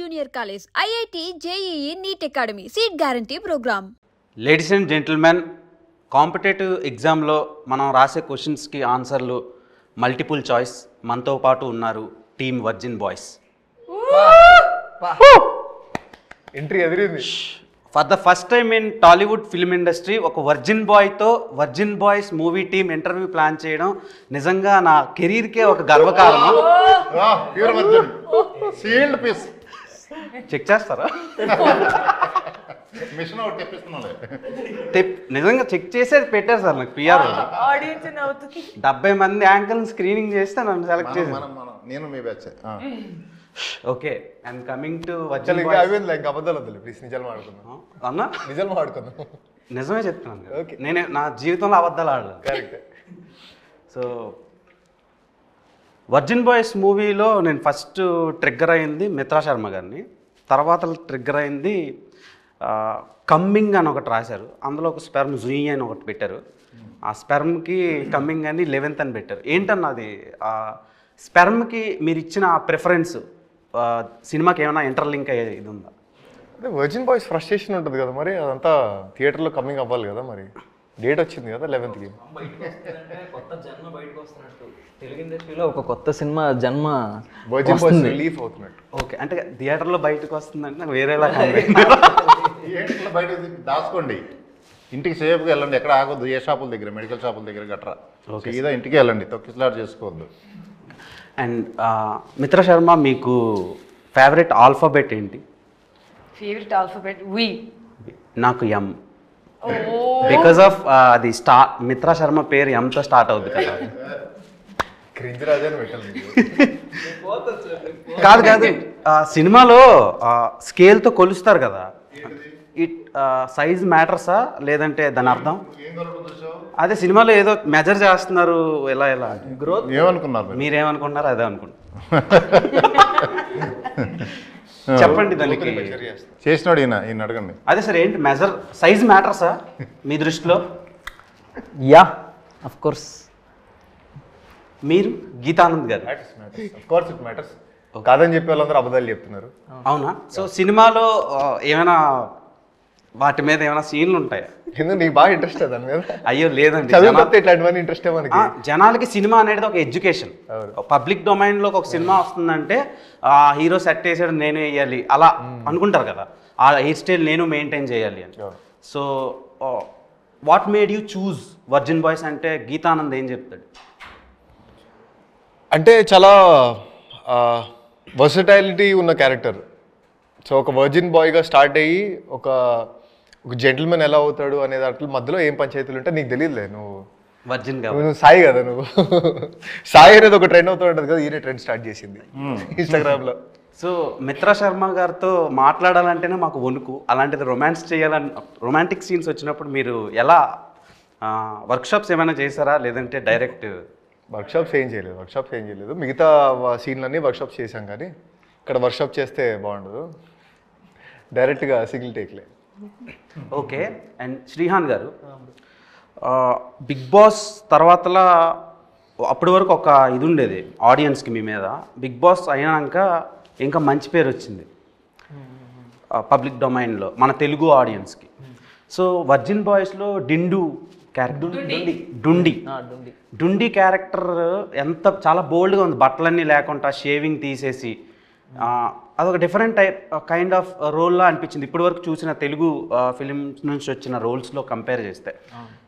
Junior College, IIT, JEE, NEET Academy, Seat Guarantee Program. Ladies and gentlemen, competitive ఎగ్జామ్లో మనం రాసే క్వశ్చన్స్కి ఆన్సర్లు మల్టిపుల్ చాయిస్. మనతో పాటు ఉన్నారు టీమ్ వర్జిన్ బాయ్స్. ఎంట్రీ ఎదిరింది. For the first time in Tollywood film industry ఒక వర్జిన్ బాయ్తో virgin boys movie team interview plan చేయడం నిజంగా నా కెరీర్కే ఒక గర్వకారణం. చెక్ చేస్తారా? నిజంగా చెక్ చేసేది పెట్టారు సార్ నాకు పిఆర్. 70 మంది యాంకర్ స్క్రీనింగ్ చేస్తే నన్ను సెలెక్ట్ చేశారు. నేను మీ batch. Okay, and coming to అబద్ధాలు వద్దు ప్లీజ్, నిజాలు మాడుకుందాం అన్నా. నిజాలు మాడుకుందాం. నిజమే చెప్తున్నాను, నేను నా జీవితంలో అబద్ధాలు ఆడలేదు. సో వర్జిన్ బాయ్స్ మూవీలో నేను ఫస్ట్ ట్రిగ్గర్ అయింది మిత్రా శర్మ గారిని. తర్వాత ట్రిగ్గర్ అయింది కమ్మింగ్ అని ఒకటి రాశారు. అందులో ఒక స్పెర్మ్ జుయి అని ఒకటి పెట్టారు. ఆ స్పెర్మ్కి కమ్మింగ్ అని 11th అని పెట్టారు. ఏంటన్నది స్పెర్మ్కి మీరు ఇచ్చిన ప్రిఫరెన్స్ సినిమాకి ఏమైనా ఇంటర్లింక్ అయ్యే ఇది ఉందా? అదే వర్జిన్ బాయ్స్ ఫ్రస్ట్రేషన్ ఉంటుంది కదా, మరి అదంతా థియేటర్లో కమ్మింగ్ అవ్వాలి కదా. మరి డేట్ వచ్చింది కదా 11th. కొత్త జన్మ బయటకు వస్తున్నట్టు తెలుగు ఇండస్ట్రీలో ఒక కొత్త సినిమా జన్మ వర్జిన్ బాయ్స్ రిలీఫ్ అవుతున్నట్టు. ఓకే, అంటే థియేటర్లో బయటకు వస్తుందంటే నాకు వేరేలా థియేటర్లో బయట దాచుకోండి, ఇంటికి సేఫ్గా వెళ్ళండి, ఎక్కడ ఆగొద్దు. ఏ షాపుల దగ్గర, మెడికల్ షాపుల దగ్గర గట్రా సీదా ఇంటికి వెళ్ళండి, తొక్కిసలాట చేసుకోవద్దు. అండ్ మిత్రా శర్మ, మీకు ఫేవరెట్ ఆల్ఫాబెట్ ఏంటి? ఫేవరెట్ ఆల్ఫాబెట్ వి. నాకు ఎం. బికాస్ ఆఫ్ అది మిత్రా శర్మ పేరు ఎంతో స్టార్ట్ అవుతుంది కదా. క్రింజ్ రాజాని పెట్టాలి. కాదు కాదు, సినిమాలో స్కేల్తో కొలుస్తారు కదా, ఇట్ సైజ్ మ్యాటర్సా లేదంటే దాని అర్థం? అదే సినిమాలో ఏదో మెజర్ చేస్తున్నారు, ఎలా ఎలా గ్రోత్ ఏమనుకున్నారు? మీరేమనుకున్నారు? అదే అనుకుంటున్నారు. చెప్పండి దానికి. చేసినాడు ఈయన అడగండి. అదే సార్, ఏంటి మెజర్ సైజ్ మ్యాటర్సా మీ దృష్టిలో? Yeah, of course. మీరు గీతానంద్ గారు కాదని చెప్పే వాళ్ళందరూ అబద్ధాలు చెప్తున్నారు. అవునా? సో సినిమాలో ఏమైనా వాటి మీద ఏమైనా సీన్లు ఉంటాయా? ఎందుకు నీకు బాగా ఇంట్రెస్ట్ దాని మీద? అయ్యో లేదండి, ఇట్లాంటివన్నీ ఇంట్రెస్ట్ మనకి. జనాలకి సినిమా అనేది ఒక ఎడ్యుకేషన్. పబ్లిక్ డొమైన్లో ఒక సినిమా వస్తుందంటే హీరో సెట్ వేసాడు నేను వేయాలి అలా అనుకుంటారు కదా, ఆ హెయిర్ స్టైల్ నేను మెయింటైన్ చేయాలి అని. So what made you choose virgin Boys అంటే గీతానంద్ ఏం చెప్తాడు? అంటే చాలా వర్సటైలిటీ ఉన్న క్యారెక్టర్. సో ఒక వర్జిన్ బాయ్గా స్టార్ట్ అయ్యి ఒక జెంటిల్మెన్ ఎలా అవుతాడు అనే దాంట్లో మధ్యలో ఏం పంచాయతీలు ఉంటే నీకు తెలియదులే. నువ్వు వర్జిన్ నువ్వు సాయి కదా, నువ్వు సాయి అనేది ఒక ట్రెండ్ అవుతూ ఉంటుంది కదా, ఈయన ట్రెండ్ స్టార్ట్ చేసింది ఇన్స్టాగ్రామ్లో. సో మిత్రా శర్మ గారితో మాట్లాడాలంటేనే మాకు వణుకు. అలాంటిది రొమాన్స్ చేయాలని, రొమాంటిక్ సీన్స్ వచ్చినప్పుడు మీరు ఎలా వర్క్షాప్స్ ఏమైనా చేశారా లేదంటే డైరెక్ట్? వర్క్షాప్స్ ఏం చేయలేదు. మిగతా సీన్లన్నీ వర్క్షాప్స్ చేశాం, కానీ ఇక్కడ వర్క్షాప్ చేస్తే బాగుండదు, డైరెక్ట్గా సింగిల్ టేక్లే. ఓకే, అండ్ శ్రీహాన్ గారు, బిగ్ బాస్ తర్వాతలా అప్పటి వరకు ఒక ఇది ఉండేది ఆడియన్స్కి మీ మీద. బిగ్ బాస్ అయినాక ఇంకా మంచి పేరు వచ్చింది పబ్లిక్ డొమైన్లో మన తెలుగు ఆడియన్స్కి. సో వర్జిన్ బాయ్స్లో డిండు క్యారెక్టర్, డుండి క్యారెక్టర్ ఎంత చాలా బోల్డ్గా ఉంది. బట్టలన్నీ లేకుండా షేవింగ్ తీసేసి అదొక డిఫరెంట్ కైండ్ ఆఫ్ రోల్లా అనిపించింది ఇప్పటి వరకు చూసిన తెలుగు ఫిలిమ్స్ నుంచి వచ్చిన రోల్స్లో కంపేర్ చేస్తే.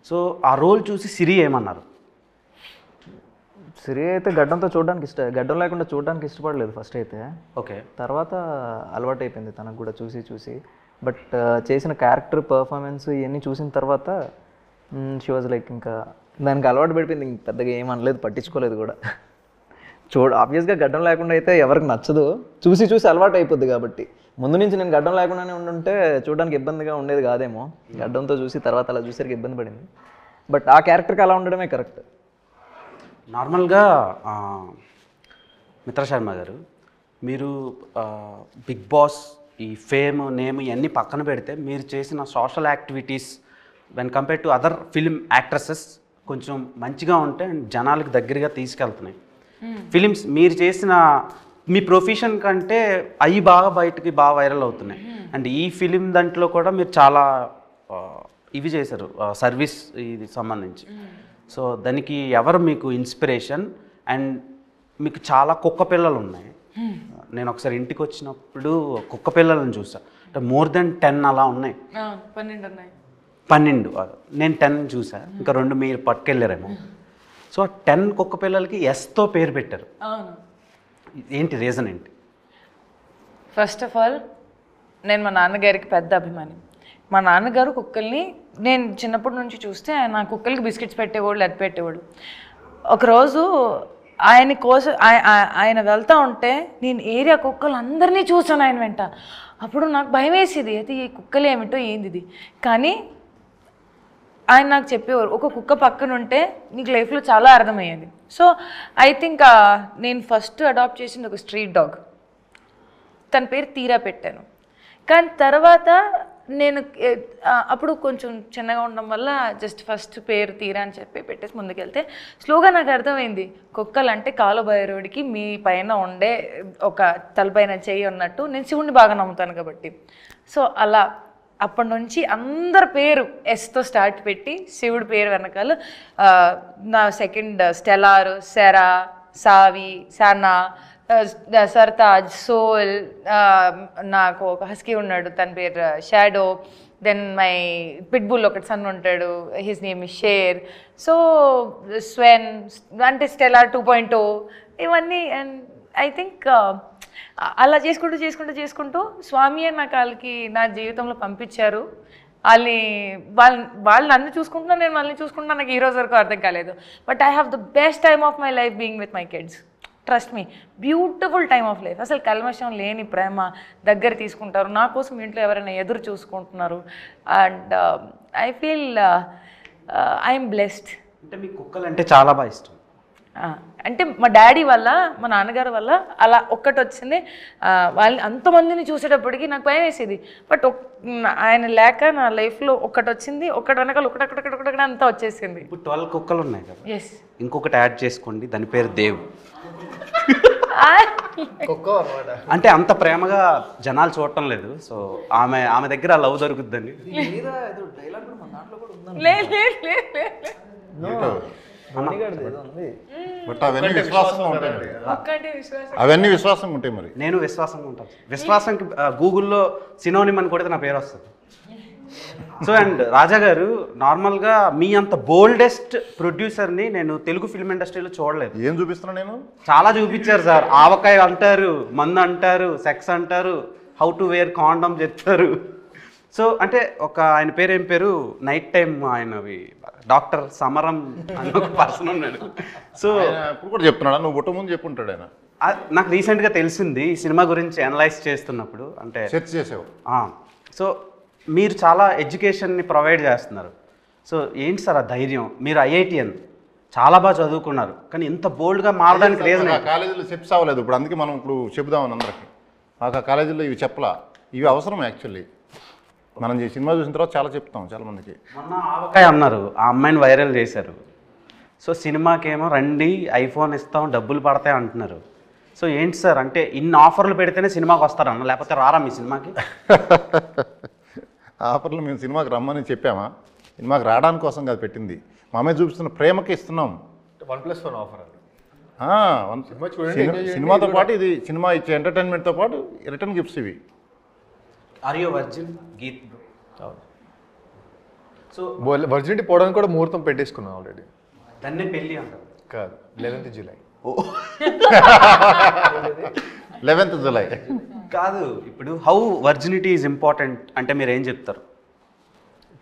సో ఆ రోల్ చూసి సిరి ఏమన్నారు? సిరి అయితే గడ్డంతో చూడడానికి గడ్డం లేకుండా చూడడానికి ఇష్టపడలేదు ఫస్ట్ అయితే. ఓకే, తర్వాత అలవాటు అయిపోయింది తనకు కూడా చూసి. బట్ చేసిన క్యారెక్టర్ పర్ఫార్మెన్స్ ఇవన్నీ చూసిన తర్వాత షీ వాజ్ లైక్, ఇంకా దానికి అలవాటు పడిపోయింది. ఇంక పెద్దగా ఏమనలేదు, పట్టించుకోలేదు కూడా. ఆబ్వియస్గా గడ్డం లేకుండా అయితే ఎవరికి నచ్చదు, చూసి అలవాటు అయిపోద్ది. కాబట్టి ముందు నుంచి నేను గడ్డం లేకుండానే ఉండుంటే చూడడానికి ఇబ్బందిగా ఉండేది కాదేమో. గడ్డంతో చూసి తర్వాత అలా చూసరికి ఇబ్బంది పడింది. బట్ ఆ క్యారెక్టర్కి అలా ఉండడమే కరెక్ట్. నార్మల్గా మిత్రా శర్మ గారు, మీరు బిగ్ బాస్, ఈ ఫేమ్, నేమ్ ఇవన్నీ పక్కన పెడితే మీరు చేసిన social activities when compare to other film actresses కొంచెం మంచిగా ఉంటే జనాలకు దగ్గరగా తీసుకెళ్తున్నాయి. ఫిలిమ్స్ మీరు చేసిన మీ ప్రొఫెషన్ కంటే అవి బాగా బయటకి బాగా వైరల్ అవుతున్నాయి. అండ్ ఈ ఫిలిం దాంట్లో కూడా మీరు చాలా ఇవి చేశారు సర్వీస్ ఇది సంబంధించి. సో దానికి ఎవరు మీకు ఇన్స్పిరేషన్? అండ్ మీకు చాలా కుక్క పిల్లలు ఉన్నాయి. నేను ఒకసారి ఇంటికి వచ్చినప్పుడు కుక్క పిల్లలను చూసా, అంటే మోర్ దెన్ 10 అలా ఉన్నాయి. 12 నేను 10 చూసా, ఇంకా 2 మీరు పట్టుకెళ్ళారేమో. సో 10 కుక్క పిల్లలకి ఎస్తో పేరు పెట్టారు. ఏంటి రీజన్ ఏంటి? ఫస్ట్ ఆఫ్ ఆల్ నేను మా నాన్నగారికి పెద్ద అభిమాని. మా నాన్నగారు కుక్కల్ని నేను చిన్నప్పటి నుంచి చూస్తే ఆయన కుక్కలకి బిస్కెట్స్ పెట్టేవాళ్ళు, అది పెట్టేవాడు. ఒకరోజు ఆయన కోసం ఆయన వెళ్తూ ఉంటే నేను ఏరియా కుక్కలు అందరినీ చూసాను ఆయన వెంట. అప్పుడు నాకు భయం వేసేది, అయితే ఈ కుక్కలు ఏమిటో ఏంది ఇది. కానీ ఆయన నాకు చెప్పేవారు, ఒక కుక్క పక్కన ఉంటే నీకు లైఫ్లో చాలా అర్థమయ్యేది. సో ఐ థింక్ నేను ఫస్ట్ అడాప్ట్ చేసింది ఒక స్ట్రీట్ డాగ్. తన పేరు తీరా పెట్టాను. కానీ తర్వాత నేను అప్పుడు కొంచెం చిన్నగా ఉండడం వల్ల జస్ట్ ఫస్ట్ పేరు తీరా అని చెప్పి పెట్టేసి ముందుకెళ్తే స్లోగా నాకు అర్థమైంది, కుక్కలు అంటే కాలుబైరోడికి మీ పైన ఉండే ఒక తలపైన చెయ్యి ఉన్నట్టు. నేను శివుడిని బాగా నమ్ముతాను కాబట్టి. సో అలా అప్పటి నుంచి అందరి పేరు ఎస్తో స్టార్ట్ పెట్టి శివుడి పేరు వెనకాల నా సెకండ్ స్టెలార్, సెరా, సావి, సనా, సర్తాజ్, సోల్, నాకు ఒక హస్కీ ఉన్నాడు తన పేరు షాడో, దెన్ మై పిట్బుల్ ఒకటి సన్ ఉంటాడు, his name is Sher. So Sven అంటే స్టెలార్ 2.0 ఇవన్నీ. అండ్ ఐ థింక్ అలా చేసుకుంటూ స్వామి అని నాకు వాళ్ళకి నా జీవితంలో పంపించారు. వాళ్ళు నన్ను చూసుకుంటున్నా, నేను వాళ్ళని చూసుకుంటున్నా. నాకు ఈ రోజు వరకు అర్థం కాలేదు. But I have the best time of my life being with my kids. Trust me, beautiful time of life. అసలు కల్మషం లేని ప్రేమ, దగ్గర తీసుకుంటారు. నా కోసం ఇంట్లో ఎవరైనా ఎదురు చూసుకుంటున్నారు. And I feel I'm blessed. అంటే మీకు కుక్కలు అంటే చాలా బాగా ఇష్టం. అంటే మా డాడీ వల్ల, మా నాన్నగారు వల్ల అలా ఒక్కటి వచ్చింది. వాళ్ళని అంతమందిని చూసేటప్పటికి నాకు భయం వేసేది. బట్ ఆయన లేక నా లైఫ్లో ఒక్కటి వచ్చింది. ఒక్కటి వెనకాల ఒకటి అంతా వచ్చేసింది. ఇప్పుడు 12 కుక్కలు ఉన్నాయి కదా, ఎస్. ఇంకొకటి యాడ్ చేసుకోండి, దాని పేరు దేవ్. అంటే అంత ప్రేమగా జనాలు చూడటం లేదు. సో ఆమె దగ్గర లవ్ దొరుకుద్దని. బట్ అవన్నీ విశ్వాసంగా ఉంటాయి మరి. అవన్నీ విశ్వాసంగా ఉంటాయి మరి. నేను విశ్వాసంగా ఉంటాను. విశ్వాసంకి గూగుల్లో సినోనిమ్ అని కొడితే నా పేరు వస్తుంది. సో అండ్ రాజా గారు, నార్మల్గా మీ అంత బోల్డెస్ట్ ప్రొడ్యూసర్ని నేను తెలుగు ఫిల్మ్ ఇండస్ట్రీలో చూడలేదు. ఏం చూపిస్తున్నా నేను? చాలా చూపించారు సార్. ఆవకాయ అంటారు, మందు అంటారు, సెక్స్ అంటారు, హౌ టు వేర్ కాండమ్ చెప్తారు. సో అంటే ఆయన పేరు ఏం పేరు, నైట్ టైం ఆయనవి డాక్టర్ సమరం అని ఒక పర్సన్ ఉన్నాడు. సో ఇప్పుడు కూడా చెప్తున్నాడా? నువ్వు పుట్ట ముందు చెప్పుంటాడు ఆయన. నాకు రీసెంట్గా తెలిసింది ఈ సినిమా గురించి అనలైజ్ చేస్తున్నప్పుడు. అంటే సెర్చ్ చేసావు. సో మీరు చాలా ఎడ్యుకేషన్ని ప్రొవైడ్ చేస్తున్నారు. సో ఏంటి సార్ ఆ ధైర్యం? మీరు ఐఐటిఎన్ చాలా బాగా చదువుకున్నారు, కానీ ఇంత బోల్డ్గా మారడానికి రీజన్? కాలేజీలో చెప్పి అవ్వలేదు. ఇప్పుడు అందుకే మనం ఇప్పుడు చెబుదామని అందరికి. మాకు ఆ కాలేజీలో ఇవి చెప్పలా. ఇవి అవసరం యాక్చువల్లీ. మనం ఈ సినిమా చూసిన తర్వాత చాలా చెప్తాం చాలా మందికి. మొన్న ఆవకాయ అన్నారు, ఆ అమ్మాయిని వైరల్ చేశారు. సో సినిమాకేమో రండి ఐఫోన్ ఇస్తాం డబ్బులు పడతాయి అంటున్నారు. సో ఏంటి సార్, అంటే ఇన్ని ఆఫర్లు పెడితేనే సినిమాకి వస్తారన్న, లేకపోతే రారా మీ సినిమాకి? ఆఫర్లు మేము సినిమాకి రమ్మని చెప్పామా? సినిమాకి రావడానికి కోసం కాదు పెట్టింది, మా మీద చూపిస్తున్న ప్రేమకి ఇస్తున్నాం. 1+1 ఆఫర్ అది. సినిమాతో పాటు ఇది సినిమా ఇచ్చే ఎంటర్టైన్మెంట్తో పాటు రిటర్న్ గిఫ్ట్స్ ఇవి. Are you virgin Geeth? So virginity పోవడానికి కూడా ముహూర్తం పెట్టేసుకున్నాం ఆల్రెడీ. దాన్నే పెళ్ళి అంటారు కాదు, 11th జూలై. 11th జూలై కాదు. ఇప్పుడు హౌ వర్జినిటీ ఈజ్ ఇంపార్టెంట్ అంటే మీరు ఏం చెప్తారు?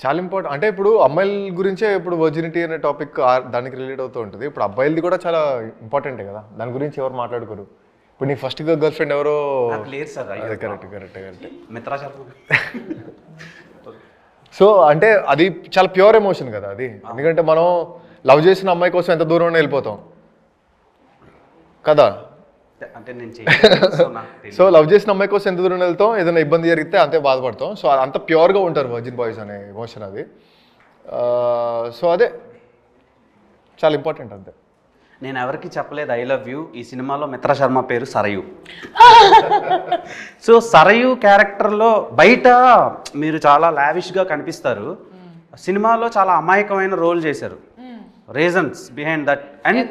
చాలా ఇంపార్టెంట్. అంటే ఇప్పుడు అమ్మాయిల గురించే ఇప్పుడు వర్జినిటీ అనే టాపిక్ దానికి రిలేట్ అవుతూ ఉంటుంది. ఇప్పుడు అబ్బాయిలది కూడా చాలా ఇంపార్టెంటే కదా, దాని గురించి ఎవరు మాట్లాడుకోరు. ఇప్పుడు నీ ఫస్ట్ గర్ల్ ఫ్రెండ్ ఎవరో లేదు sir. Correct. Mitra Sharma. So అంటే అది చాలా ప్యూర్ ఎమోషన్ కదా అది. ఎందుకంటే మనం లవ్ చేసిన అమ్మాయి కోసం ఎంత దూరం వెళ్ళిపోతాం కదా. అంటే సో లవ్ చేసిన అమ్మాయి కోసం ఎంత దూరం వెళ్తాం, ఏదైనా ఇబ్బంది జరిగితే అంతే బాధపడతాం. సో అంత ప్యూర్గా ఉంటారు వర్జిన్ బాయ్స్ అనే ఎమోషన్ అది. సో అదే చాలా ఇంపార్టెంట్ అంతే. నేను ఎవరికి చెప్పలేదు ఐ లవ్ యూ. ఈ సినిమాలో మిత్రా శర్మ పేరు సరయు. సో సరయు క్యారెక్టర్లో బయట మీరు చాలా లావిష్గా కనిపిస్తారు, సినిమాలో చాలా అమాయకమైన రోల్ చేశారు. Reasons behind that. And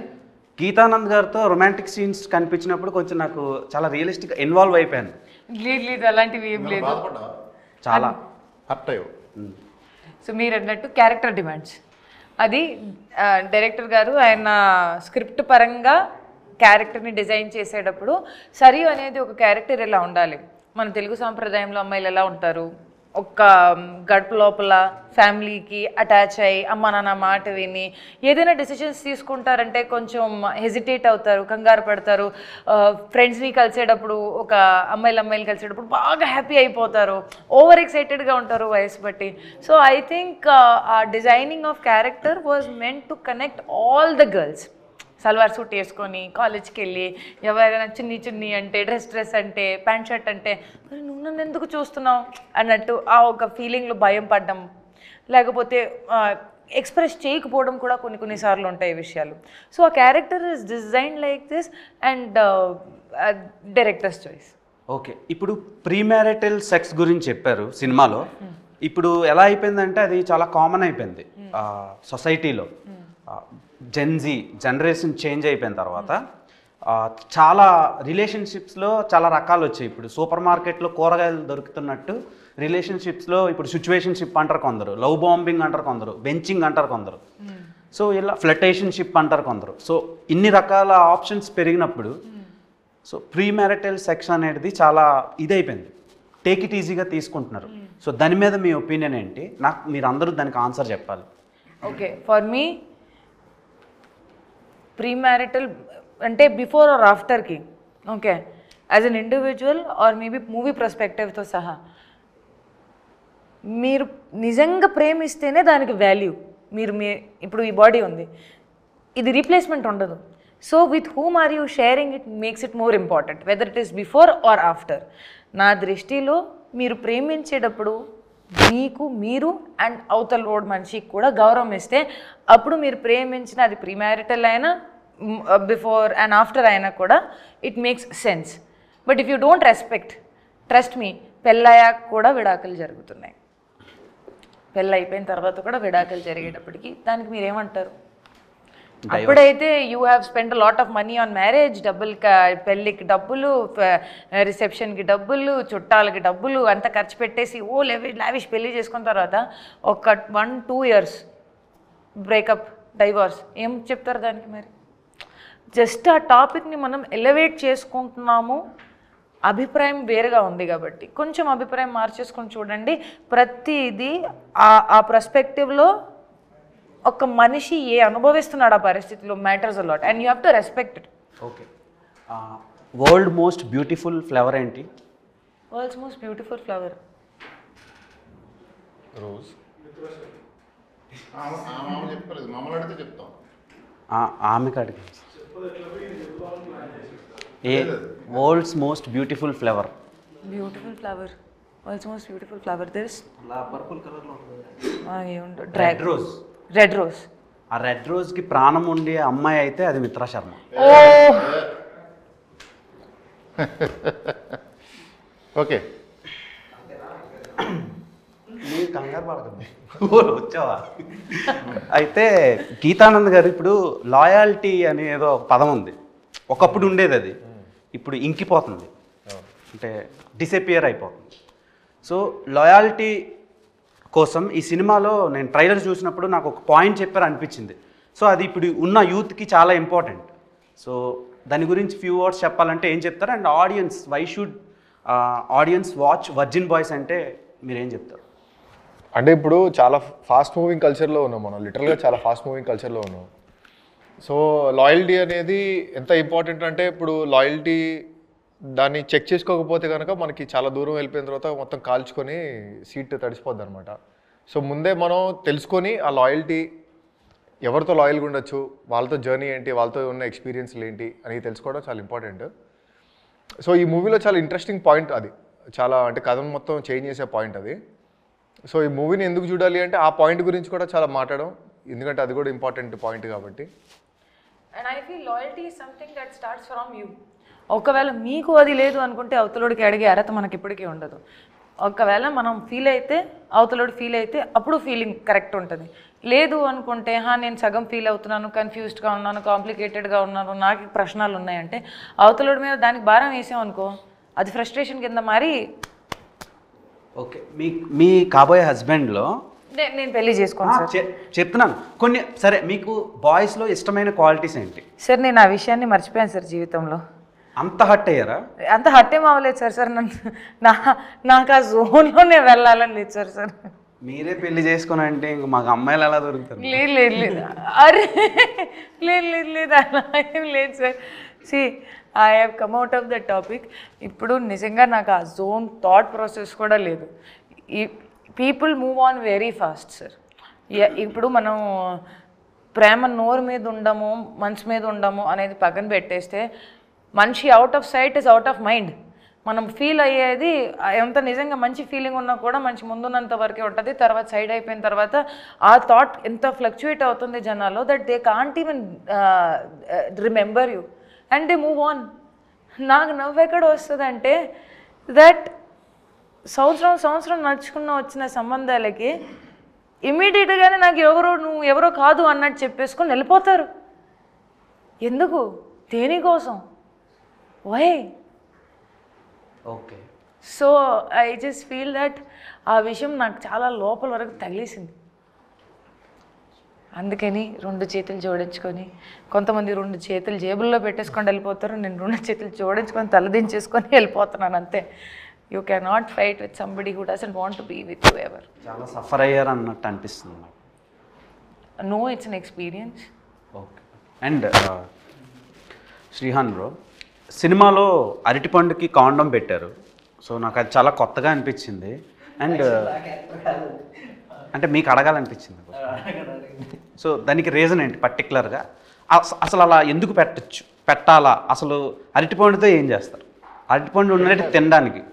Geetanand గారితో రొమాంటిక్ సీన్స్ కనిపించినప్పుడు కొంచెం నాకు చాలా రియలిస్టిక్గా ఇన్వాల్వ్ అయిపోయాను. లేదు అలాంటివి ఏం లేదు. చాలా హర్ట్ అయ్యో. సో మీరు అన్నట్టు క్యారెక్టర్ డిమాండ్స్, అది డైరెక్టర్ గారు ఆయన స్క్రిప్ట్ పరంగా క్యారెక్టర్ని డిజైన్ చేసేటప్పుడు సరియు అనేది ఒక క్యారెక్టర్ ఎలా ఉండాలి, మన తెలుగు సాంప్రదాయంలో అమ్మాయిలు ఎలా ఉంటారు, ఒక గడప లోపల ఫ్యామిలీకి అటాచ్ అయ్యి అమ్మ నాన్న మాట విని ఏదైనా డెసిషన్స్ తీసుకుంటారంటే కొంచెం హెజిటేట్ అవుతారు, కంగారు పడతారు. ఫ్రెండ్స్ని కలిసేటప్పుడు ఒక అమ్మాయిలు కలిసేటప్పుడు బాగా హ్యాపీ అయిపోతారు, ఓవర్ ఎక్సైటెడ్గా ఉంటారు వయసు బట్టి. సో ఐ థింక్ ఆ designing of character was meant to connect all the girls. Salwar suit వేసుకొని కాలేజ్కి వెళ్ళి ఎవరైనా చున్నీ అంటే డ్రెస్ అంటే ప్యాంట్ షర్ట్ అంటే నువ్వు నన్ను ఎందుకు చూస్తున్నావు అన్నట్టు ఆ ఒక ఫీలింగ్లో భయం పడ్డం, లేకపోతే ఎక్స్ప్రెస్ చేయకపోవడం కూడా కొన్నిసార్లు ఉంటాయి ఈ విషయాలు. సో ఆ character is design like this and directors choice. Okay, ఇప్పుడు ప్రీ మ్యారిటల్ సెక్స్ గురించి చెప్పారు సినిమాలో. ఇప్పుడు ఎలా అయిపోయిందంటే అది చాలా కామన్ అయిపోయింది సొసైటీలో. జెన్జీ జనరేషన్ చేంజ్ అయిపోయిన తర్వాత చాలా రిలేషన్షిప్స్లో చాలా రకాలు వచ్చాయి. ఇప్పుడు సూపర్ మార్కెట్లో కూరగాయలు దొరుకుతున్నట్టు రిలేషన్షిప్స్లో ఇప్పుడు సిచ్యువేషన్షిప్ అంటారు కొందరు, లవ్ బాంబింగ్ అంటారు కొందరు, బెంచింగ్ అంటారు కొందరు, సో ఇలా ఫ్లటేషన్షిప్ అంటారు కొందరు. సో ఇన్ని రకాల ఆప్షన్స్ పెరిగినప్పుడు సో ప్రీ మ్యారిటల్ సెక్స్ అనేది చాలా ఇదైపోయింది, టేక్ ఇట్ ఈజీగా తీసుకుంటున్నారు. సో దాని మీద మీ ఒపీనియన్ ఏంటి? నాకు మీరు అందరూ దానికి ఆన్సర్ చెప్పాలి. Okay, for me pre marital అంటే బిఫోర్ ఆర్ ఆఫ్టర్కి, okay, as an individual or maybe movie పర్స్పెక్టివ్తో సహా మీరు నిజంగా ప్రేమిస్తేనే దానికి వాల్యూ. మీరు ఇప్పుడు ఈ బాడీ ఉంది, ఇది రీప్లేస్మెంట్ ఉండదు. So with whom are you sharing it makes it more important, whether it is before or after. నా దృష్టిలో మీరు ప్రేమించేటప్పుడు మీకు మీరు అండ్ అవతల రోడ్ మనిషికి కూడా గౌరవం ఇస్తే అప్పుడు మీరు ప్రేమించిన అది ప్రీ మ్యారిటల్ అయినా బిఫోర్ అండ్ ఆఫ్టర్ అయినా కూడా it makes sense. But if you don't respect, trust me, పెళ్ళయ్యాక కూడా విడాకులు జరుగుతున్నాయి. పెళ్ళి అయిపోయిన తర్వాత కూడా విడాకులు జరిగేటప్పటికి దానికి మీరేమంటారు? అప్పుడైతే you have spend lot of money on marriage, పెళ్ళికి డబ్బులు, రిసెప్షన్కి డబ్బులు, చుట్టాలకి డబ్బులు అంతా ఖర్చు పెట్టేసి లావిష్ పెళ్ళి చేసుకున్న తర్వాత ఒక 1-2 years బ్రేకప్, డైవర్స్, ఏం చెప్తారు దానికి? మరి జస్ట్ ఆ టాపిక్ని మనం ఎలివేట్ చేసుకుంటున్నాము, అభిప్రాయం వేరుగా ఉంది కాబట్టి కొంచెం అభిప్రాయం మార్చేసుకొని చూడండి. ప్రతిదీ ఆ పర్స్పెక్టివ్లో ఒక మనిషి అనుభవిస్తున్నాడు ఆ పరిస్థితిలో matters a lot and you have to respect it. Okay, world most beautiful flower ఏంటి? World's most beautiful flower rose. చెప్పలేదు, మమ్మల్ని అడిగితే చెప్తాం. ఆమె కాడికి ఏ world's most beautiful flower? World's most beautiful flower this purple కలర్లో రెడ్ రోజ్. రెడ్ రోజ్, ఆ రెడ్ రోజ్కి ప్రాణం ఉండే అమ్మాయి అయితే అది మిత్రా శర్మ. ఓకే, మీరు కంగారు పడకండి, వచ్చావా? అయితే గీతానంద్ గారు ఇప్పుడు లాయాలిటీ అనే ఏదో ఒక పదం ఉంది, ఒకప్పుడు ఉండేది, అది ఇప్పుడు ఇంకిపోతుంది, అంటే డిసపియర్ అయిపోతుంది. సో లాయాలిటీ కోసం ఈ సినిమాలో నేను ట్రైలర్ చూసినప్పుడు నాకు ఒక పాయింట్ చెప్పారు అనిపించింది. సో అది ఇప్పుడు ఉన్న యూత్కి చాలా ఇంపార్టెంట్. సో దాని గురించి ఫ్యూ వర్డ్స్ చెప్పాలంటే ఏం చెప్తారు? And audience, why should audience watch Virgin Boys అంటే మీరేం చెప్తారు? అంటే ఇప్పుడు చాలా ఫాస్ట్ మూవింగ్ కల్చర్లో ఉన్నాం మనం, లిటరల్గా చాలా ఫాస్ట్ మూవింగ్ కల్చర్లో ఉన్నాం. సో లాయల్టీ అనేది ఎంత ఇంపార్టెంట్ అంటే ఇప్పుడు లాయల్టీ దాన్ని చెక్ చేసుకోకపోతే కనుక మనకి చాలా దూరం వెళ్ళిపోయిన తర్వాత మొత్తం కాల్చుకొని సీట్ తడిసిపోద్ది అనమాట. సో ముందే మనం తెలుసుకొని ఆ లాయల్టీ ఎవరితో లాయల్గా ఉండొచ్చు, వాళ్ళతో జర్నీ ఏంటి, వాళ్ళతో ఉన్న ఎక్స్పీరియన్స్లు ఏంటి అని తెలుసుకోవడం చాలా ఇంపార్టెంట్. సో ఈ మూవీలో చాలా ఇంట్రెస్టింగ్ పాయింట్ అది, చాలా అంటే కథను మొత్తం చేంజ్ చేసే పాయింట్ అది. సో ఈ మూవీని ఎందుకు చూడాలి అంటే ఆ పాయింట్ గురించి కూడా చాలా మాట్లాడడం, ఎందుకంటే అది కూడా ఇంపార్టెంట్ పాయింట్ కాబట్టి. And I feel loyalty is something that starts from you. ఒకవేళ మీకు అది లేదు అనుకుంటే అవతలోడికి అడిగే అర్హత మనకి ఇప్పటికీ ఉండదు. ఒకవేళ మనం ఫీల్ అయితే అవతలోడు ఫీల్ అయితే అప్పుడు ఫీలింగ్ కరెక్ట్ ఉంటుంది. లేదు అనుకుంటే నేను సగం ఫీల్ అవుతున్నాను, కన్ఫ్యూజ్డ్గా ఉన్నాను, కాంప్లికేటెడ్గా ఉన్నాను, నాకు ప్రశ్నలు ఉన్నాయంటే అవతలోడి మీద దానికి భారం వేసామనుకో అది ఫ్రస్ట్రేషన్ కింద మారి. ఓకే, మీ కాబోయే హస్బెండ్లో నేను పెళ్లి చేసుకోను సార్. చెప్తున్నాను కొన్ని. సరే, మీకు బాయ్స్లో ఇష్టమైన క్వాలిటీస్ ఏంటి? సార్ నేను ఆ విషయాన్ని మర్చిపోయాను సార్ జీవితంలో. అంత హర్ట్ అయ్యారా? అంత హర్ట్ ఏం అవ్వలేదు సార్. నాకు ఆ జోన్లోనే వెళ్ళాలని లేదు సార్. మీరే పెళ్లి చేసుకుని అంటే ఇంక మాకు అమ్మాయిలు ఎలా దొరుకుతారు? లేదు అరే లేదు అలా ఏం లేదు sir. See I have come out of the topic. ఇప్పుడు నిజంగా నాకు ఆ జోన్ థాట్ ప్రాసెస్ కూడా లేదు. ఈ people move on very fast sir. ఇప్పుడు మనం ప్రేమ నోరు మీద ఉండము, మనసు మీద ఉండము అనేది పక్కన పెట్టేస్తే మనిషి out of sight is out of mind. మనం ఫీల్ అయ్యేది ఎంత నిజంగా మంచి ఫీలింగ్ ఉన్నా కూడా మంచి ముందున్నంత వరకే ఉంటుంది. తర్వాత సైడ్ అయిపోయిన తర్వాత ఆ థాట్ ఎంత ఫ్లక్చుయేట్ అవుతుంది జనాల్లో that they can't even remember you and they move on. నాకు నవ్వు ఎక్కడ వస్తుందంటే దట్ సంవత్సరం నడుచుకున్న వచ్చిన సంబంధాలకి ఇమ్మీడియట్గానే నాకు నువ్వు ఎవరో కాదు అన్నట్టు చెప్పేసుకొని వెళ్ళిపోతారు. ఎందుకు? దేనికోసం? Why? Okay. So I just feel that ఆ విషయం నాకు చాలా లోపల వరకు తగిలేసింది. అందుకని 2 చేతులు జోడించుకొని, కొంతమంది 2 చేతులు జేబుల్లో పెట్టేసుకొని వెళ్ళిపోతారు. నేను 2 చేతులు జోడించుకొని తలదించేసుకొని వెళ్ళిపోతున్నాను అంతే. You can not fight with somebody who doesn't want to be with you ever. చాలా సఫర్ అయ్యారు అన్నట్టు అనిపిస్తుంది నాకు. No, it's an experience. Okay. And Shrihan bro, సినిమాలో అరటిపండుకి కాండం పెట్టారు. సో నాకు అది చాలా కొత్తగా అనిపించింది. అండ్ అంటే మీకు అడగాలనిపించింది. సో దానికి రీజన్ ఏంటి పర్టికులర్గా? అసలు అలా ఎందుకు పెట్టాలా? అసలు అరటిపండుతో ఏం చేస్తారు? అరటిపండు ఉన్నట్టు తినడానికి.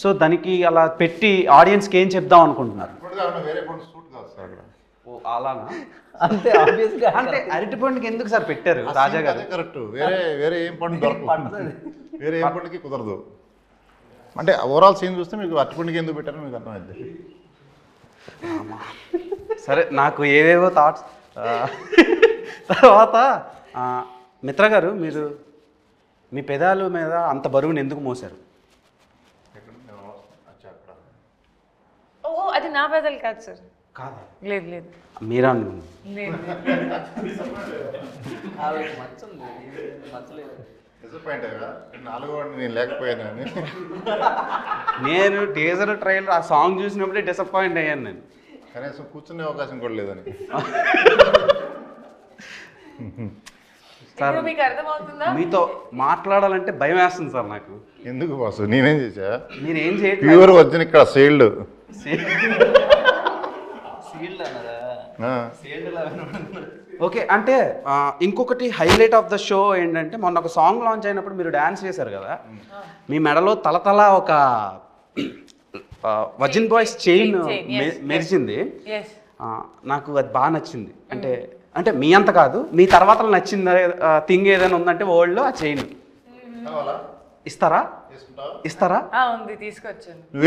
సో దానికి అలా పెట్టి ఆడియన్స్కి ఏం చెప్దాం అనుకుంటున్నారు? ఓ అలానా? అంతే ఆబ్వియస్గా. అంటే అరటిపండుకి ఎందుకు సార్ పెట్టారు రాజా గారు? కరెక్ట్. వేరే ఏం పండు దొరకదు, వేరే ఏం పండుకి కుదరదు. అంటే ఓవరాల్ సీన్ చూస్తే మీకు అరటిపండుకి ఎందుకు పెట్టారో మీకు అర్థమైంది. సరే, నాకు ఏవేవో థాట్స్. తర్వాత మిత్ర గారు, మీరు మీ పెదాల మీద అంత బరువుని ఎందుకు మోసారు? ఓ అది నా పెదలు కాదు సార్. కాదా? లేదు మీరా అనుకున్నాను. డిసప్పాయింట్ అయ్యా, 4వ వాడిని నేను లేకపోయానని. నేను టీజర్ ట్రైలర్ ఆ సాంగ్ చూసినప్పుడే డిసప్పాయింట్ అయ్యాను. నేను కనీసం కూర్చునే అవకాశం కూడా లేదని. సార్, మీకు అర్థమవుతుందా? మీతో మాట్లాడాలంటే భయం వేస్తుంది సార్ నాకు. ఎందుకు బాసు, నేనేం చేశా? మీరు ఏం చేయట్లేదు. ప్యూర్ వచ్చిన ఇక్కడ సీల్డ్. ఓకే. అంటే ఇంకొకటి హైలైట్ ఆఫ్ ద షో ఏంటంటే, మొన్న ఒక సాంగ్ లాంచ్ అయినప్పుడు మీరు డ్యాన్స్ చేశారు కదా, మీ మెడలో తలతల ఒక వర్జిన్ బాయ్స్ చైన్ మెరిచింది. నాకు అది బాగా నచ్చింది. అంటే మీ అంత కాదు, మీ తర్వాత నచ్చింది థింగ్ ఏదైనా ఉందంటే వరల్డ్లో ఆ చైన్ ఇస్తారా? ఉంది, తీసుకొచ్చాను. నువ్వు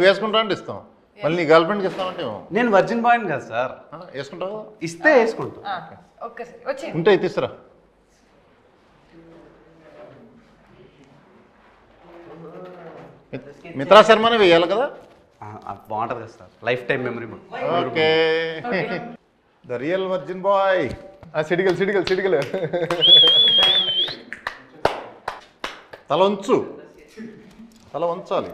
వేసుకుంటా అంటే ఇస్తాం, మళ్ళీ నీ గర్ల్ ఫ్రెండ్కి ఇస్తామంటే. నేను వర్జిన్ బాయ్ కదా సార్. వేసుకుంటావు? ఇస్తే వేసుకుంటా. ఉంటే తీసుకురా. మిత్రా శర్మనే వేయాలి కదా? బాగుంటుంది కదా sir, lifetime memory. Okay, the real virgin boy. సిడిగల్ తల వంచాలి.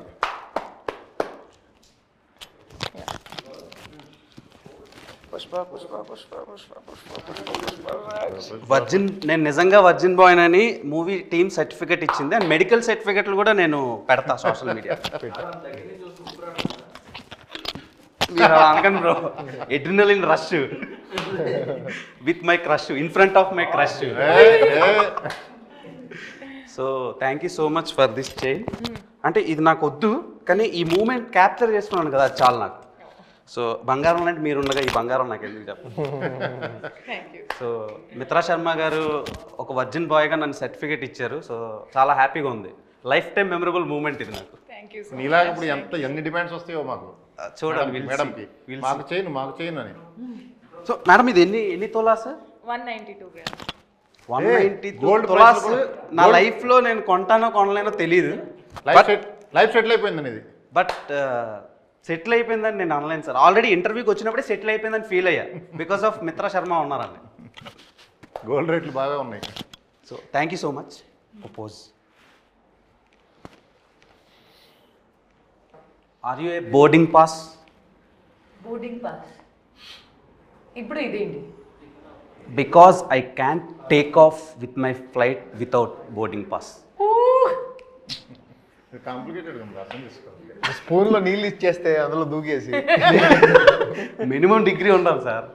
నేను నిజంగా వర్జిన్ బాయ్ అని మూవీ టీమ్ సర్టిఫికేట్ ఇచ్చింది. అండ్ మెడికల్ సర్టిఫికేట్లు కూడా నేను పెడతా సోషల్ మీడియా. మీరు అనకండి bro, adrenaline rush with my crush, in front of my crush. So thank you so much for this chain. అంటే ఇది నాకు వద్దు, కానీ ఈ మూమెంట్ క్యాప్చర్ చేసుకున్నాను కదా, అది చాలు నాకు. సో బంగారం లాంటి మీరు ఉండగా ఈ బంగారం నాకు ఎందుకు చెప్పండి. సో మిత్రా శర్మ గారు ఒక వర్జిన్ బాయ్గా నన్ను సర్టిఫికేట్ ఇచ్చారు. సో చాలా హ్యాపీగా ఉంది. లైఫ్ టైం మెమరబుల్ మూమెంట్ ఇది నాకు. నీలాగా ఇప్పుడు ఎన్ని డిమాండ్స్ వస్తాయో మాకు చూడండి మేడంకి, మాకు చేయను అని. సో మేడం ఇది ఎన్ని tolas? 192 grams. 190 gold tolas. price నా లైఫ్లో నేను కొంటానో కొనలేనో తెలియదు. లైఫ్ సెటిల్ అయిపోయిందని ఇది. బట్ సెటిల్ అయిపోయిందని నేను అనలేను సార్. ఆల్రెడీ ఇంటర్వ్యూకి వచ్చినప్పుడే సెటిల్ అయిపోయిందని ఫీల్ అయ్యా, బికాస్ ఆఫ్ మిత్రా శర్మ ఉన్నారని. గోల్డ్ రేట్లు బాగా ఉన్నాయి. So thank you so much. Propose. Are you a boarding pass? Boarding pass. ఇప్పుడు ఇదేంటి? Because I can take off with my flight without boarding pass. Complicated ఉంది, అర్థం చేసుకోవాలి. స్పూన్లో నీళ్ళు ఇచ్చేస్తే అందులో దూకేసి మినిమం డిగ్రీ ఉండాలి సార్.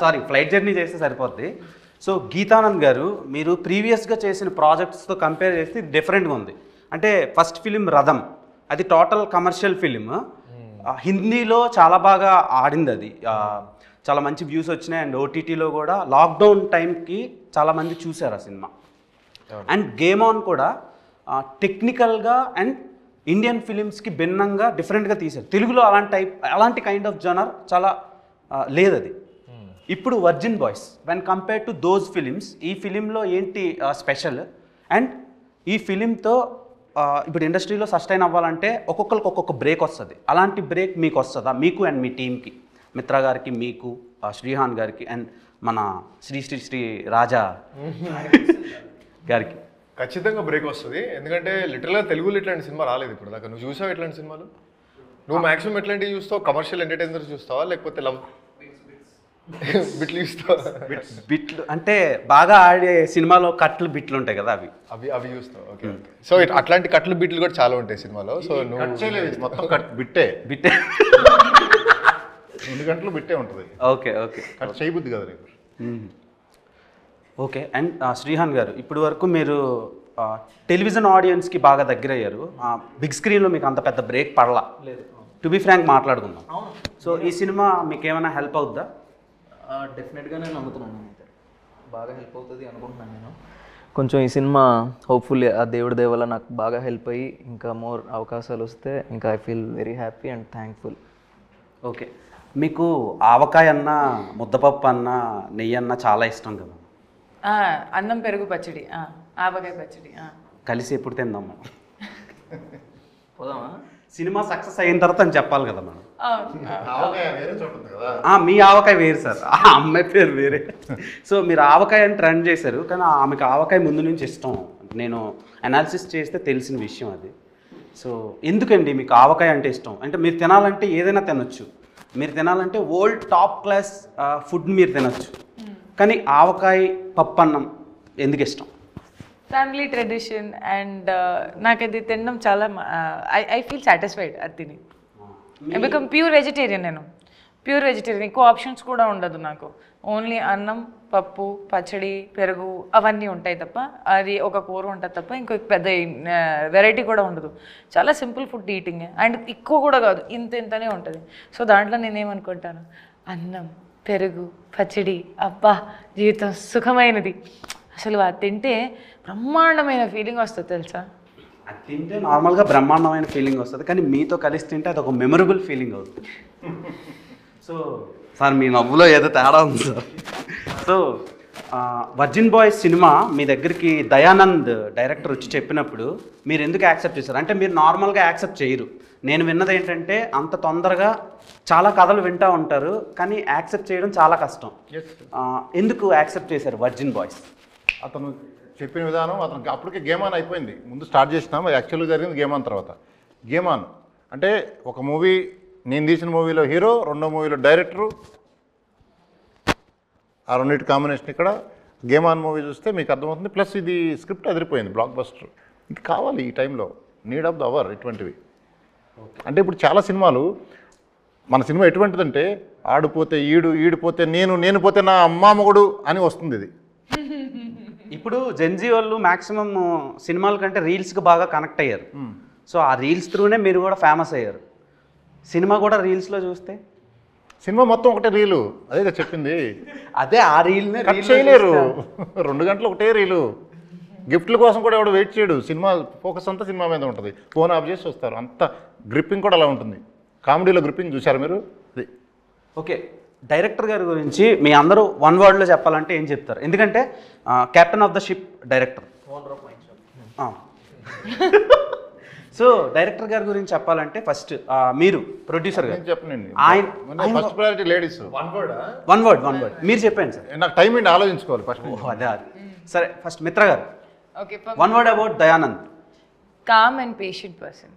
సారీ, ఫ్లైట్ జర్నీ చేస్తే సరిపోద్ది. సో గీతానంద్ గారు, మీరు ప్రీవియస్గా చేసిన ప్రాజెక్ట్స్తో కంపేర్ చేస్తే డిఫరెంట్గా ఉంది. అంటే ఫస్ట్ ఫిలిం రథం, అది టోటల్ కమర్షియల్ ఫిలిం. హిందీలో చాలా బాగా ఆడింది అది, చాలా మంచి వ్యూస్ వచ్చినాయి. అండ్ ఓటీటీలో కూడా లాక్డౌన్ టైంకి చాలామంది చూశారు ఆ సినిమా. అండ్ గేమ్ ఆన్ కూడా టెక్నికల్గా అండ్ ఇండియన్ ఫిలిమ్స్కి భిన్నంగా డిఫరెంట్గా తీశారు. తెలుగులో అలాంటి కైండ్ ఆఫ్ జనర్ చాలా లేదు అది. ఇప్పుడు virgin boys when compare to those films, ఈ ఫిలింలో ఏంటి స్పెషల్? అండ్ ఈ ఫిలింతో ఇప్పుడు ఇండస్ట్రీలో సస్టైన్ అవ్వాలంటే ఒక్కొక్కరికి ఒక్కొక్క బ్రేక్ వస్తుంది. అలాంటి బ్రేక్ మీకు వస్తుందా? మీకు అండ్ మీ టీంకి, మిత్రా గారికి, మీకు, శ్రీహాన్ గారికి, అండ్ మన శ్రీ రాజా గారికి. ఖచ్చితంగా బ్రేక్ వస్తుంది. ఎందుకంటే లిటరల్గా తెలుగులో ఇట్లాంటి సినిమా రాలేదు ఇప్పుడు దాకా. నువ్వు చూసావు ఇట్లాంటి సినిమాలు? నువ్వు మ్యాక్సిమం ఎట్లాంటివి చూస్తావు? కమర్షియల్ ఎంటర్టైనర్ చూస్తావా, లేకపోతే లవ్ బిట్లు చూస్తావా? బిట్లు అంటే బాగా ఆడే సినిమాలో కట్లు బిట్లు ఉంటాయి కదా, అవి చూస్తావు. Okay okay. సో అట్లాంటి కట్లు బిట్లు కూడా చాలా ఉంటాయి సినిమాలో. సో నువ్వు కట్ చేయలేదు, ఇది మొత్తం బిట్టే 2 గంటలు బిట్టే ఉంటుంది. Okay okay. కట్ చేయబుద్ది కదా నీకు. ఓకే. అండ్ శ్రీహాన్ గారు, ఇప్పటి వరకు మీరు టెలివిజన్ ఆడియన్స్కి బాగా దగ్గర అయ్యారు. బిగ్ స్క్రీన్లో మీకు అంత పెద్ద బ్రేక్ పడలా. లేదు, టు బి ఫ్రాంక్ మాట్లాడుకుందాం. సో ఈ సినిమా మీకు ఏమైనా హెల్ప్ అవుద్దా? డెఫినెట్గా నేను నమ్ముతున్నాను. అయితే బాగా హెల్ప్ అవుతుంది అనుకుంటున్నాను నేను. కొంచెం ఈ సినిమా హోప్ఫుల్లీ ఆ దేవుడి దయ వల్ల నాకు బాగా హెల్ప్ అయ్యి ఇంకా మోర్ అవకాశాలు వస్తే ఇంకా I feel very happy and thankful. Okay. మీకు ఆవకాయ అన్న, ముద్దపప్పు అన్న, నెయ్యి అన్న చాలా ఇష్టం కదా? అన్నం పెరుగు పచ్చడి, ఆవకాయ పచ్చడి కలిసి ఎప్పుడు తిందాం? పోదామా? సినిమా సక్సెస్ అయిన తర్వాత అని చెప్పాలి కదా మనం. వేరే చోట ఉంది కదా. మీ ఆవకాయ వేరు సార్, ఆ అమ్మాయి పేరు వేరే. సో మీరు ఆవకాయ అని ట్రెండ్ చేశారు, కానీ ఆమెకు ఆవకాయ ముందు నుంచి ఇష్టం. నేను అనాలిసిస్ చేస్తే తెలిసిన విషయం అది. సో ఎందుకండి మీకు ఆవకాయ అంటే ఇష్టం? అంటే మీరు తినాలంటే ఏదైనా తినొచ్చు, మీరు తినాలంటే ఓల్డ్ టాప్ క్లాస్ ఫుడ్ మీరు తినొచ్చు, కానీ ఆవకాయ పప్పన్నం ఎందుకు ఇష్టం? ఫ్యామిలీ ట్రెడిషన్ అండ్ నాకు అది తినడం చాలా ఐ ఫీల్ సాటిస్ఫైడ్ అది తిని. I become pure vegetarian. నేను ప్యూర్ వెజిటేరియన్, ఎక్కువ ఆప్షన్స్ కూడా ఉండదు నాకు. ఓన్లీ అన్నం, పప్పు, పచ్చడి, పెరుగు అవన్నీ ఉంటాయి తప్ప, అది ఒక కూర ఉంటుంది తప్ప ఇంకొక పెద్ద వెరైటీ కూడా ఉండదు. చాలా సింపుల్ ఫుడ్ ఈటింగ్ అండ్ ఎక్కువ కూడా కాదు, ఇంతనే ఉంటుంది. సో దాంట్లో నేనేమనుకుంటాను, అన్నం, పెరుగు, పచ్చడి, అబ్బా జీవితం సుఖమైనది. అసలు అది తింటే బ్రహ్మాండమైన ఫీలింగ్ వస్తుంది తెలుసా. అది తింటే నార్మల్గా బ్రహ్మాండమైన ఫీలింగ్ వస్తుంది, కానీ మీతో కలిసి తింటే అది ఒక మెమరబుల్ ఫీలింగ్ అవుతుంది. సో సార్ మీ నవ్వులో ఏదో తేడా ఉంది సార్. సో వర్జిన్ బాయ్స్ సినిమా మీ దగ్గరికి దయానంద్ డైరెక్టర్ వచ్చి చెప్పినప్పుడు మీరు ఎందుకు యాక్సెప్ట్ చేశారు? అంటే మీరు నార్మల్గా యాక్సెప్ట్ చేయరు. నేను విన్నది ఏంటంటే అంత తొందరగా చాలా కథలు వింటూ ఉంటారు, కానీ యాక్సెప్ట్ చేయడం చాలా కష్టం. ఎందుకు యాక్సెప్ట్ చేశారు వర్జిన్ బాయ్స్? అతను చెప్పిన విధానం, అతనికి అప్పటికే గేమ్ ఆన్ అయిపోయింది. ముందు స్టార్ట్ చేసినాం, యాక్చువల్గా జరిగింది గేమ్ ఆన్ తర్వాత. గేమ్ ఆన్ అంటే ఒక మూవీ, నేను తీసిన మూవీలో హీరో, రెండో మూవీలో డైరెక్టరు, ఆ రెండింటి కాంబినేషన్. ఇక్కడ గేమ్ ఆన్ మూవీ చూస్తే మీకు అర్థమవుతుంది. ప్లస్ ఇది స్క్రిప్ట్ అదిరిపోయింది, బ్లాక్ బస్టర్. ఇది కావాలి ఈ టైంలో, నీడ్ ఆఫ్ ద అవర్ ఇటువంటివి. అంటే ఇప్పుడు చాలా సినిమాలు, మన సినిమా ఎటువంటిదంటే ఆడిపోతే ఈడిపోతే నేను పోతే నా అమ్మా మొగుడు అని వస్తుంది. ఇది ఇప్పుడు జెన్జీ వాళ్ళు మ్యాక్సిమం సినిమాల కంటే రీల్స్కి బాగా కనెక్ట్ అయ్యారు. సో ఆ రీల్స్ త్రూనే మీరు కూడా ఫేమస్ అయ్యారు. సినిమా కూడా రీల్స్లో చూస్తే సినిమా మొత్తం ఒకటే రీలు, అదే కదా చెప్పింది. అదే ఆ రీల్ని కట్ చేయలేరు, 2 గంటలు ఒకటే రీలు. గిఫ్ట్ల కోసం కూడా ఎవడు వెయిట్ చేయడు, సినిమా ఫోకస్ అంతా సినిమా మీద ఉంటుంది, ఫోన్ ఆఫ్ చేసి వస్తారు. అంత గ్రిప్పింగ్ కూడా అలా ఉంటుంది. కామెడీలో గ్రిప్పింగ్ చూసారు మీరు? అది ఓకే. డైరెక్టర్ గారి గురించి మీ అందరూ 1 వర్డ్లో చెప్పాలంటే ఏం చెప్తారు? ఎందుకంటే captain of the ship director. So director గారి గురించి చెప్పాలంటే ఫస్ట్ మీరు ప్రొడ్యూసర్ గారు చెప్పనండి. ఆయన first priority ladies. One word మీరు చెప్పండి సార్. నాకు టైం ఏంటి ఆలోచించుకోవాలి ఫస్ట్. అదే సరే, ఫస్ట్ మిత్ర గారు okay. 1 word about Dayanand. Calm and patient person.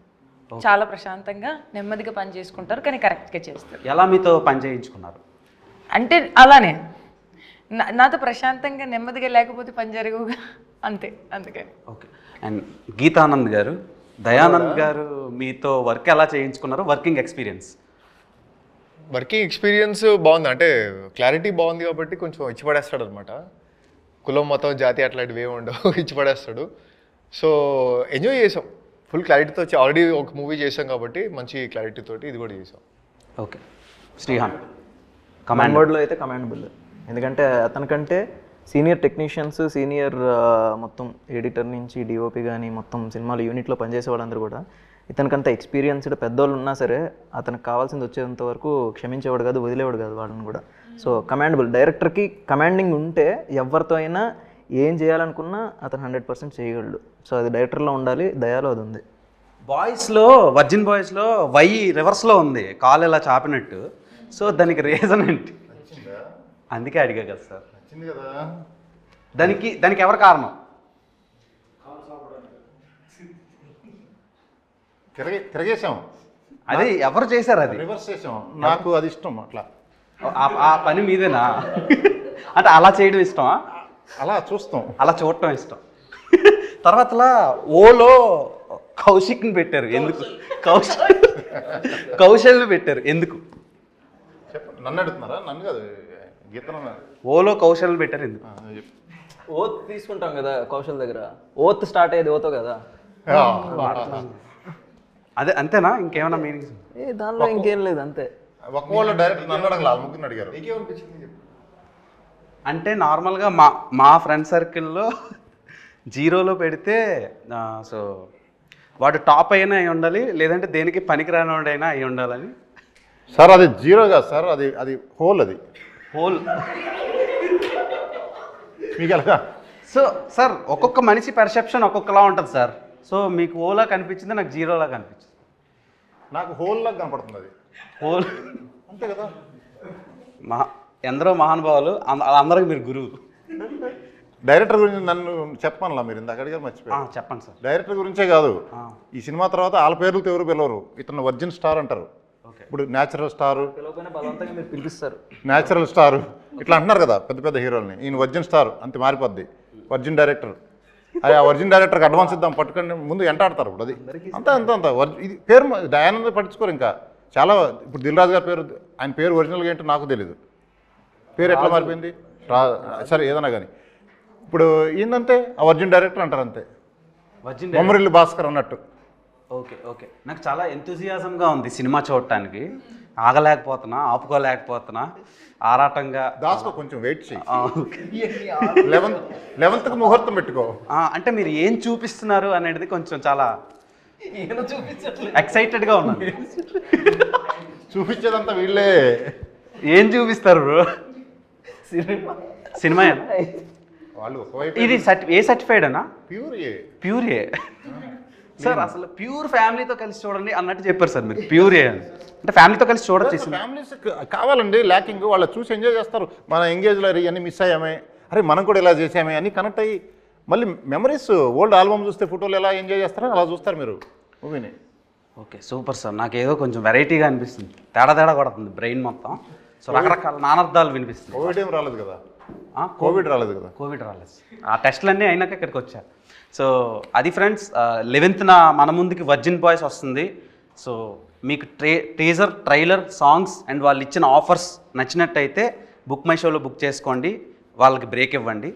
చాలా ప్రశాంతంగా నెమ్మదిగా పని చేసుకుంటారు, కానీ కరెక్ట్గా చేస్తారు. ఎలా మీతో పని చేయించుకున్నారు? అంటే అలానే నాతో ప్రశాంతంగా నెమ్మదిగా లేకపోతే పని జరగవుగా, అంతే, అందుకని. ఓకే. అండ్ గీతానంద్ గారు, దయానంద్ గారు మీతో వర్క్ ఎలా చేయించుకున్నారు? వర్కింగ్ ఎక్స్పీరియన్స్ బాగుంది, అంటే క్లారిటీ బాగుంది కాబట్టి కొంచెం ఇచ్చి పడేస్తాడు అనమాట. కులం మతం జాతి అట్లాంటివి ఏమి ఉండవు, ఇచ్చి పడేస్తాడు. సో ఎంజాయ్ చేసాం, ఫుల్ క్లారిటీతో వచ్చి. ఆల్రెడీ ఒక మూవీ చేసాం కాబట్టి మంచి క్లారిటీ తోటి ఇది కూడా చేసాం. ఓకే. శ్రీహాన్ కమాండ్ వర్డ్లో అయితే కమాండబుల్. ఎందుకంటే అతనికంటే సీనియర్ టెక్నీషియన్స్, సీనియర్ మొత్తం ఎడిటర్ నుంచి డిఓపి కానీ మొత్తం సినిమాలు యూనిట్లో పనిచేసే వాళ్ళందరూ కూడా ఇతనికంత ఎక్స్పీరియన్స్డ్ పెద్దోళ్ళు ఉన్నా సరే అతనికి కావాల్సింది వచ్చేంత వరకు క్షమించేవాడు కాదు, వదిలేవాడు కాదు వాళ్ళని కూడా. So commendable. డైరెక్టర్కి కమాండింగ్ ఉంటే ఎవరితో అయినా ఏం చేయాలనుకున్నా అతను 100% చేయగలడు. సో అది డైరెక్టర్లో ఉండాలి, దయాలో అది ఉంది. బాయ్స్లో, వర్జిన్ బాయ్స్లో వై రివర్స్లో ఉంది, కాలు ఇలా చాపినట్టు. సో దానికి రీజన్ ఏంటి? అందుకే అడిగా కదా సార్. కదా దానికి ఎవరు కారణం? తిరగేసాం, అది ఎవరు చేశారు? అది రివర్స్ చేసాం. నాకు అది ఇష్టం, అట్లా ఆ పని మీదేనా? అంటే అలా చేయడం ఇష్టమా? అలా చూస్తాం, అలా చూడటం ఇష్టం. తర్వాతలా ఓలో కౌశిక్ని పెట్టారు ఎందుకు? కౌశల్ని పెట్టారు ఎందుకు? నన్ను అడుగుతున్నారా? నన్ను కాదు, గీతను. ఓలో కౌశల్ని పెట్టారు ఎందుకు? ఓత్ తీసుకుంటాం కదా కౌశల్ దగ్గర, ఓత్ స్టార్ట్ అయ్యేది ఓతో కదా. అదే అంతేనా? ఇంకేమైనా మీనింగ్స్? దానిలో ఇంకేం లేదు, అంతే. ఒక్క వాళ్ళు డైరెక్ట్ నన్ను అడగల, ముగ్గురు అడిగారు. అంటే నార్మల్గా మా ఫ్రెండ్ సర్కిల్లో 0లో పెడితే సో వాడు టాప్ అయినా అయి ఉండాలి, లేదంటే దేనికి పనికిరానివాడైనా అయి ఉండాలని. సార్ అది 0 కాదు సార్, అది హోల్. అది హోల్ మీకు ఎలాగా? సో సార్ ఒక్కొక్క మనిషి పర్సెప్షన్ ఒక్కొక్కలా ఉంటుంది సార్. సో మీకు ఓలా కనిపించింది, నాకు 0లా కనిపించింది. నాకు హోల్ లాగా కనపడుతుంది అది. హోల్ అంతే కదా. ఎందరో మహానుభావులు, అందరికి మీరు గురువు. డైరెక్టర్ గురించి నన్ను చెప్పానులా, మీరు ఇందాక అడిగారు, మర్చిపోయారు. చెప్పండి సార్. డైరెక్టర్ గురించే కాదు, ఈ సినిమా తర్వాత వాళ్ళ పేర్లతో ఎవరు పిలవరు. ఇతను వర్జిన్ స్టార్ అంటారు. ఇప్పుడు న్యాచురల్ స్టారు, బలవంతంగా మీరు పిలిపిస్తారు. న్యాచురల్ స్టారు ఇట్లా అంటున్నారు కదా పెద్ద పెద్ద హీరోల్ని. ఈయన వర్జిన్ స్టార్, అంతే మారిపోద్ది. వర్జిన్ డైరెక్టర్, అది ఆ వర్జిన్ డైరెక్టర్కి అడ్వాన్స్ ఇద్దాం పట్టుకొని ముందు ఎంటాడతారు. ఇప్పుడు అది అంత ఇది పేరు దయానంద పట్టించుకోరు. ఇంకా చాలా ఇప్పుడు దిల్ రాజు గారి పేరు, ఆయన పేరు ఒరిజినల్గా ఏంటో నాకు తెలీదు. పేరు ఎట్లా మారిపోయింది? సరే ఏదన్నా కానీ ఇప్పుడు ఏంటంటే ఆ వర్జిన్ డైరెక్టర్ అంటారు అంతే, బొమ్మరిల్లు భాస్కర్ అన్నట్టు. ఓకే. నాకు చాలా ఎంతూజియాజంగా ఉంది సినిమా చూడటానికి. ఆపుకోలేకపోతున్నా, ఆరాటంగా. దాసుకో, కొంచెం వెయిట్ చేయి. 11th ముహూర్తం పెట్టుకో. అంటే మీరు ఏం చూపిస్తున్నారు అనేది కొంచెం చాలా ఎక్సైటెడ్గా ఉన్నాను. చూపించేదంతా వీళ్ళే. ఏం చూపిస్తారు బ్రో? సినిమా వాళ్ళు ఒకవైపు. ఇది ఏ సర్టిఫైడ్ అన్నా? ప్యూర్ ఏ సార్. అసలు ప్యూర్ ఫ్యామిలీతో కలిసి చూడండి అన్నట్టు చెప్పారు సార్ మీరు. ప్యూర్ ఏ అంటే ఫ్యామిలీతో కలిసి చూడొచ్చు. ఫ్యామిలీస్ కావాలండి ల్యాకింగ్, వాళ్ళు చూసి ఎంజాయ్ చేస్తారు. మన ఎంగేజ్లో ఇవన్నీ మిస్ అయ్యామే, అరే మనం కూడా ఇలా చేసామే అని కనెక్ట్ అయ్యి మళ్ళీ మెమరీస్, ఓల్డ్ ఆల్బమ్ చూస్తే ఫోటోలు ఎలా ఎంజాయ్ చేస్తారో అలా చూస్తారు మీరు మూవీని. Okay, super sir. నాకు ఏదో కొంచెం వెరైటీగా అనిపిస్తుంది, తేడా కొడుతుంది బ్రెయిన్ మొత్తం. సో రకరకాల నానార్థాలు వినిపిస్తుంది. కోవిడ్ ఏం రాలేదు కదా? కోవిడ్ రాలేదు. ఆ టెస్ట్లన్నీ అయినాక ఇక్కడికి వచ్చా. సో అది ఫ్రెండ్స్, 11th మన ముందుకి వర్జిన్ బాయ్స్ వస్తుంది. సో మీకు టీజర్, ట్రైలర్, సాంగ్స్ అండ్ వాళ్ళు ఇచ్చిన ఆఫర్స్ నచ్చినట్టయితే బుక్ మై షోలో బుక్ చేసుకోండి, వాళ్ళకి బ్రేక్ ఇవ్వండి.